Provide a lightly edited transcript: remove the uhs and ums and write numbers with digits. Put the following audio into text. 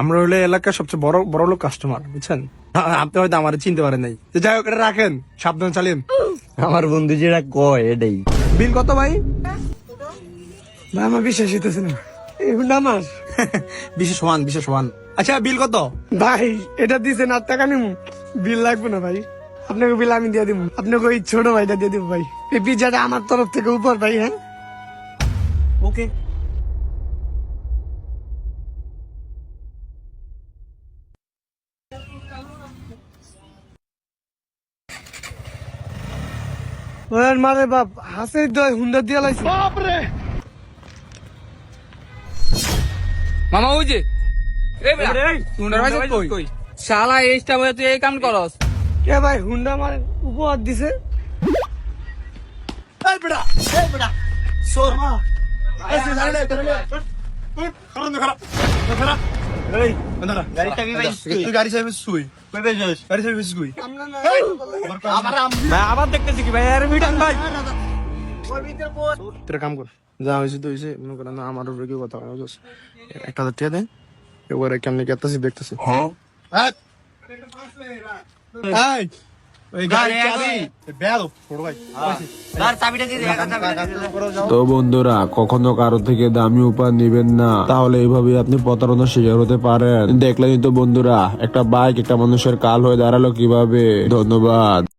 আমরা হইলে এলাকার সবচেয়ে বড় বড় লোক কাস্টমার, বুঝছেন? আপনি হয়তো আমার চিনতে পারেন নাই। তো যাই হোক, এটা রাখেন, সাবধান চালিয়েন। আমার বন্ধু যেটা কয় এটাই। বিল কত ভাই? ভাই আমার বিশ্বাস হইতেছে না, এই হুন্ডা আমার। বিশেষ ওয়ান। আচ্ছা, বিল কত? ভাই এটা দিছেন 8 টাকা নিমু, বিল লাগবে না ভাই, আপনাকে বিল আমি দিয়ে দিব, আপনাকে ওই ছোট ভাইটা দিয়ে দিব ভাই। এই পিজ্জাটা আমার তরফ থেকে উপর ভাই। হ্যাঁ ওকে। ওর মারে বাপ হাসে দয় হুন্ডা দিয়ে লাইছে। মামা ওই যে কই শালা এইটা বলে তুই এই কাম করস। কে ভাই হুন্ডা আমার উপহার দিছে? আবার দেখতেছি কি ভাই? আরে মিটান ভাই, তোরা কাম কর, যা হয়েছে তো হয়েছে। মনে করেন না আমার উপরে কেউ কথা হয়, 1,000 টাকা দেন, এবারে কেমনি কেতাছি দেখতেছি। তো বন্ধুরা, কখনো কারো থেকে দামি উপহার নিবেন না, তাহলে এইভাবে আপনি প্রতারণার শিকার হতে পারেন। দেখলেনই তো বন্ধুরা, একটা বাইক একটা মানুষের কাল হয়ে দাঁড়ালো কিভাবে। ধন্যবাদ।